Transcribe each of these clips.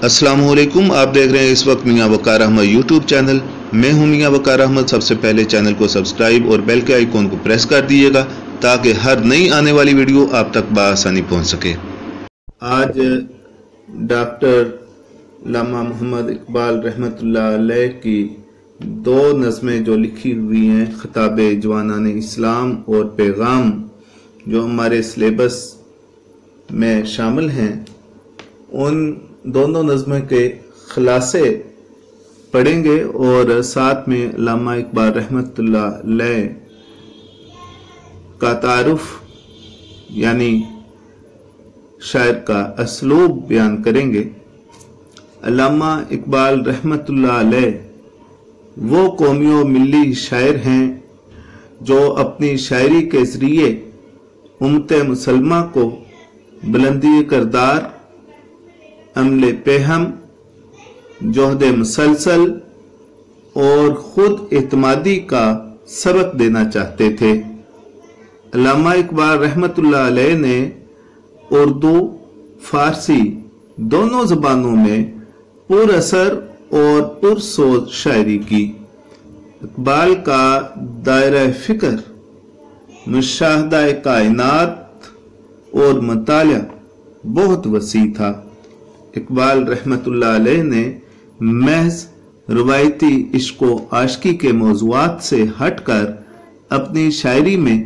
السلام علیکم، آپ دیکھ رہے ہیں اس وقت میاں وقار احمد یوٹیوب چینل۔ میں ہوں میاں وقار احمد۔ سب سے پہلے چینل کو سبسکرائب اور بیل کے آئیکن کو پریس کر دیجیے گا تاکہ ہر نئی آنے والی ویڈیو آپ تک بآسانی پہنچ سکے۔ آج ڈاکٹر علامہ محمد اقبال رحمۃ اللہ علیہ کی 2 نظمیں جو لکھی ہوئی ہیں، خطاب جوانان اسلام اور پیغام، جو ہمارے سلیبس میں شامل ہیں، ان دونوں نظموں کے خلاصے پڑھیں گے اور ساتھ میں علامہ اقبال رحمۃ اللہ علیہ کا تعارف یعنی شاعر کا اسلوب بیان کریں گے۔ علامہ اقبال رحمۃ اللہ علیہ وہ قومی و ملی شاعر ہیں جو اپنی شاعری کے ذریعے امت مسلمہ کو بلندی کردار، عمل پہم، جہد مسلسل اور خود اعتمادی کا سبق دینا چاہتے تھے۔ علامہ اقبال رحمۃ اللہ علیہ نے اردو، فارسی دونوں زبانوں میں پر اثر اور پر سوز شاعری کی۔ اقبال کا دائرہ فکر مشاہدہ کائنات اور مطالعہ بہت وسیع تھا۔ اقبال رحمۃ اللہ علیہ نے محض روایتی عشق و عاشقی کے موضوعات سے ہٹ کر اپنی شاعری میں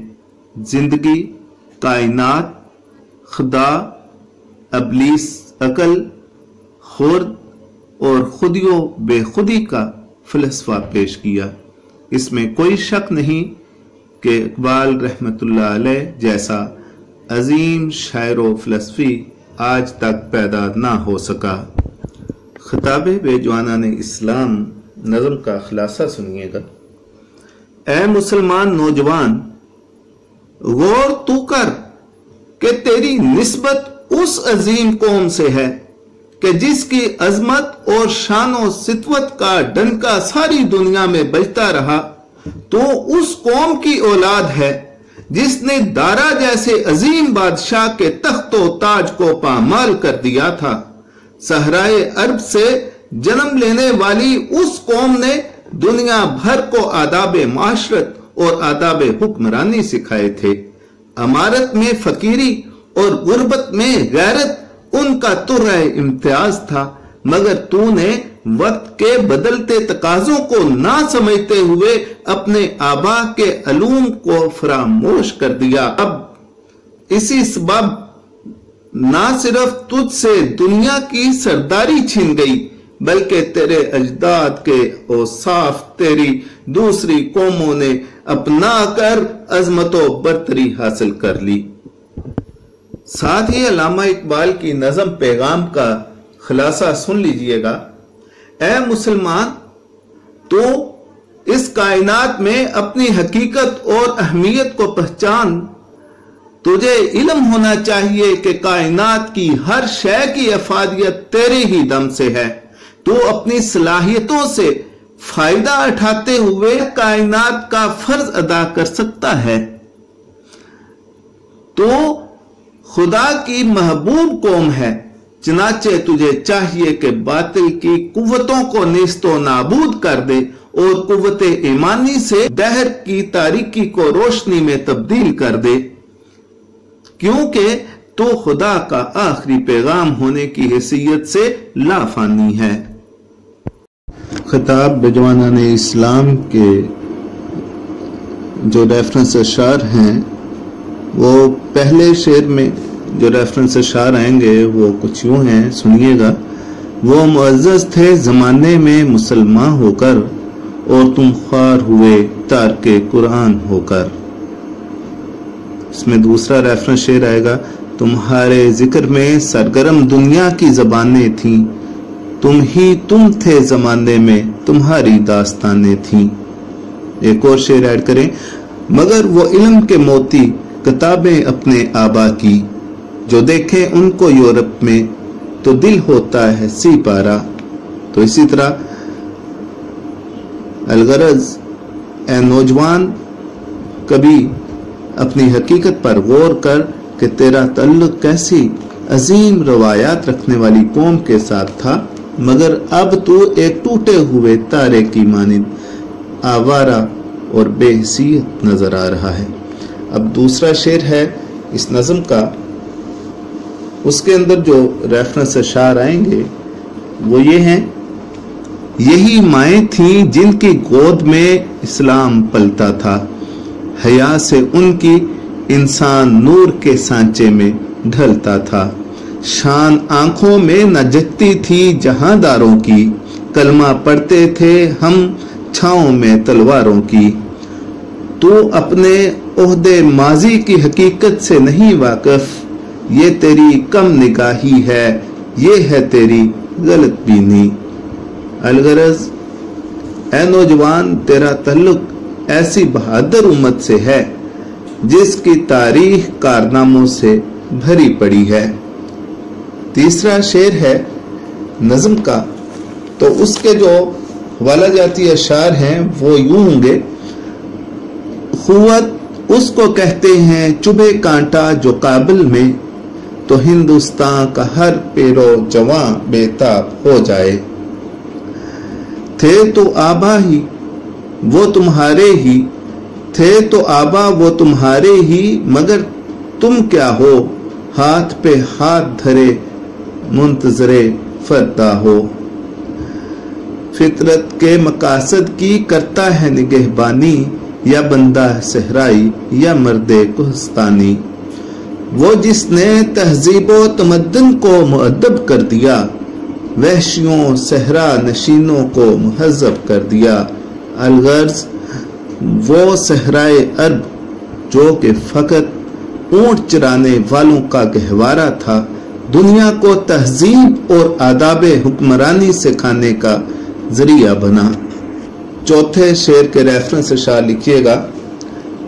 زندگی، کائنات، خدا، ابلیس، عقل، خرد اور خودی و بے خودی کا فلسفہ پیش کیا۔ اس میں کوئی شک نہیں کہ اقبال رحمۃ اللہ علیہ جیسا عظیم شاعر و فلسفی آج تک پیدا نہ ہو سکا۔ خطاب جوانان اسلام نظم کا خلاصہ سنیے گا۔ اے مسلمان نوجوان، غور تو کر کہ تیری نسبت اس عظیم قوم سے ہے کہ جس کی عظمت اور شان و سطوت کا ڈنکا ساری دنیا میں بجتا رہا۔ تو اس قوم کی اولاد ہے جس نے دارا جیسے عظیم بادشاہ کے تخت و تاج کو پامال کر دیا تھا۔ صحرائے عرب سے جنم لینے والی اس قوم نے دنیا بھر کو آداب معاشرت اور آداب حکمرانی سکھائے تھے۔ امارت میں فقیری اور غربت میں غیرت ان کا ترہ امتیاز تھا، مگر تو نے وقت کے بدلتے تقاضوں کو نہ سمجھتے ہوئے اپنے آبا کے علوم کو فراموش کر دیا۔ اب اسی سبب نہ صرف تجھ سے دنیا کی سرداری چھین گئی بلکہ تیرے اجداد کے اوصاف تیری دوسری قوموں نے اپنا کر عظمت و برتری حاصل کر لی۔ ساتھ ہی علامہ اقبال کی نظم پیغام کا خلاصہ سن لیجئے گا۔ اے مسلمان، تو اس کائنات میں اپنی حقیقت اور اہمیت کو پہچان۔ تجھے علم ہونا چاہیے کہ کائنات کی ہر شے کی افادیت تیرے ہی دم سے ہے۔ تو اپنی صلاحیتوں سے فائدہ اٹھاتے ہوئے کائنات کا فرض ادا کر سکتا ہے۔ تو خدا کی محبوب قوم ہے، چنانچہ تجھے چاہیے کہ باطل کی قوتوں کو نیست و نابود کر دے اور قوت ایمانی سے دہر کی تاریکی کو روشنی میں تبدیل کر دے، کیونکہ تو خدا کا آخری پیغام ہونے کی حیثیت سے لافانی ہے۔ خطاب جوانان اسلام کے جو ریفرنس اشعار ہیں، وہ پہلے شعر میں جو ریفرنس اشعار آئیں گے وہ کچھ یوں ہیں، سنیے گا۔ وہ معزز تھے زمانے میں مسلمان ہو کر، اور تم خوار ہوئے تارک قرآن ہو کر۔ اس میں دوسرا ریفرنس شعر آئے گا۔ تمہارے ذکر میں سرگرم دنیا کی زبانیں تھیں، تم تھے زمانے میں تمہاری داستانیں تھیں۔ ایک اور شعر ایڈ کریں۔ مگر وہ علم کے موتی کتابیں اپنے آبا کی، جو دیکھیں ان کو یورپ میں تو دل ہوتا ہے سی پارا۔ تو اسی طرح الغرض اے نوجوان، کبھی اپنی حقیقت پر غور کر کہ تیرا تعلق کیسی عظیم روایات رکھنے والی قوم کے ساتھ تھا، مگر اب تو ایک ٹوٹے ہوئے تارے کی مانند آوارہ اور بے حیثیت نظر آ رہا ہے۔ اب دوسرا شعر ہے اس نظم کا، اس کے اندر جو ریفرنس اشعار آئیں گے وہ یہ ہیں: یہی مائیں تھیں جن کی گود میں اسلام پلتا تھا، حیا سے ان کی انسان نور کے سانچے میں ڈھلتا تھا، شان آنکھوں میں نہ جگتی تھی جہاں داروں کی، کلمہ پڑھتے تھے ہم چھاؤں میں تلواروں کی، تو اپنے عہدے ماضی کی حقیقت سے نہیں واقف، یہ تیری کم نگاہی ہے، یہ ہے تیری غلط بینی۔ الغرض اے نوجوان، تیرا تعلق ایسی بہادر امت سے ہے جس کی تاریخ کارناموں سے بھری پڑی ہے۔ تیسرا شعر ہے نظم کا، تو اس کے جو حوالہ جاتی اشعار ہیں وہ یوں ہوں گے: قوت اس کو کہتے ہیں چبھے کانٹا جو کابل میں، تو ہندوستان کا ہر پیرو جواں بے تاب ہو جائے، تھے تو آبا ہی وہ تمہارے ہی، تھے تو آبا وہ تمہارے ہی، مگر تم کیا ہو، ہاتھ پہ ہاتھ دھرے منتظر فردا ہو، فطرت کے مقاصد کی کرتا ہے نگہبانی، یا بندہ صحرائی یا مرد کوہستانی، وہ جس نے تہذیب و تمدن کو مؤدب کر دیا، وحشیوں صحرا نشینوں کو مہذب کر دیا۔ الغرض وہ صحرائے عرب جو کہ فقط اونٹ چرانے والوں کا گہوارہ تھا، دنیا کو تہذیب اور آداب حکمرانی سکھانے کا ذریعہ بنا۔ چوتھے شعر کے ریفرنس اشعار لکھیے گا: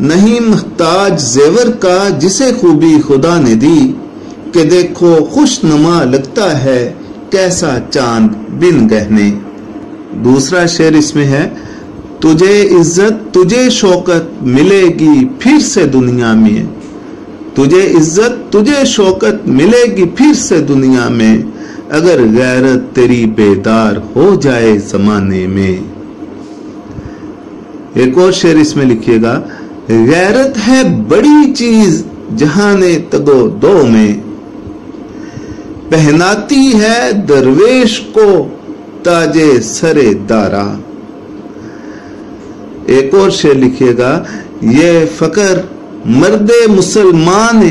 نہیں محتاج زیور کا جسے خوبی خدا نے دی، کہ دیکھو خوش نما لگتا ہے کیسا چاند بن گہنے۔ دوسرا شعر اس میں ہے: تجھے عزت تجھے شوکت ملے گی پھر سے دنیا میں، تجھے عزت تجھے شوکت ملے گی پھر سے دنیا میں، اگر غیرت تیری بیدار ہو جائے زمانے میں۔ ایک اور شعر اس میں لکھیے گا: غیرت ہے بڑی چیز جہان تگو دو میں، پہناتی ہے درویش کو تاج سر دارا۔ ایک اور شعر لکھیے گا: یہ فقر مرد مسلمان،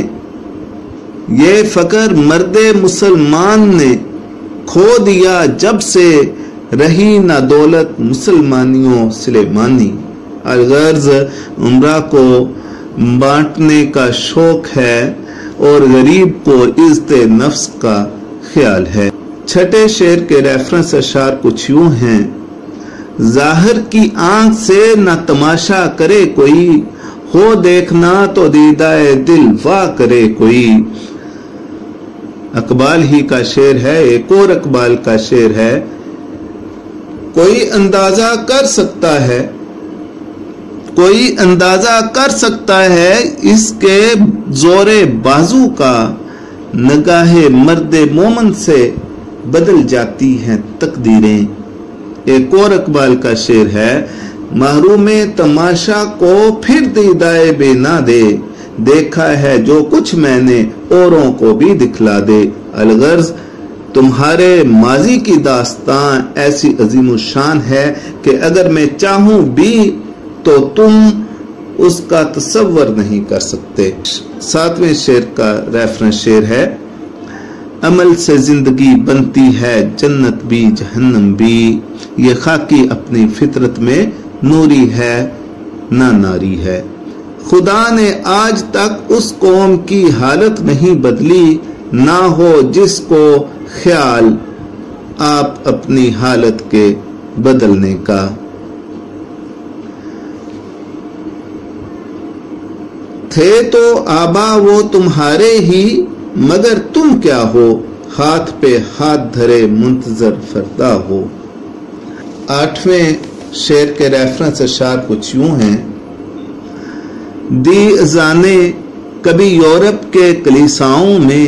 یہ فقر مرد مسلمان نے کھو دیا جب سے، رہی نہ دولت مسلمانیوں سلیمانی۔ الغرض عمرہ کو بانٹنے کا شوق ہے اور غریب کو عزت نفس کا خیال ہے۔ چھٹے شعر کے ریفرنس اشعار کچھ یوں ہیں: ظاہر کی آنکھ سے نہ تماشا کرے کوئی، ہو دیکھنا تو دیدائے دل وا کرے کوئی۔ اقبال ہی کا شعر ہے۔ ایک اور اقبال کا شعر ہے: کوئی اندازہ کر سکتا ہے، کوئی اندازہ کر سکتا ہے اس کے زور بازو کا، نگاہ مرد مومن سے بدل جاتی ہیں تقدیریں۔ ایک اور اقبال کا شعر ہے: محروم تماشا کو پھر دیدائے بے نہ دے، دیکھا ہے جو کچھ میں نے اوروں کو بھی دکھلا دے۔ الغرض تمہارے ماضی کی داستان ایسی عظیم الشان ہے کہ اگر میں چاہوں بھی تو تم اس کا تصور نہیں کر سکتے۔ ساتویں شعر کا ریفرنس شعر ہے: عمل سے زندگی بنتی ہے جنت بھی جہنم بھی، یہ خاکی اپنی فطرت میں نوری ہے نہ ناری ہے۔ خدا نے آج تک اس قوم کی حالت نہیں بدلی، نہ ہو جس کو خیال آپ اپنی حالت کے بدلنے کا۔ تھے تو آبا وہ تمہارے ہی، مگر تم کیا ہو، ہاتھ پہ ہاتھ دھرے منتظر فردا ہو۔ آٹھویں شعر کے ریفرنس اشعار کچھ یوں ہیں: دی اذانے کبھی یورپ کے کلیساؤں میں،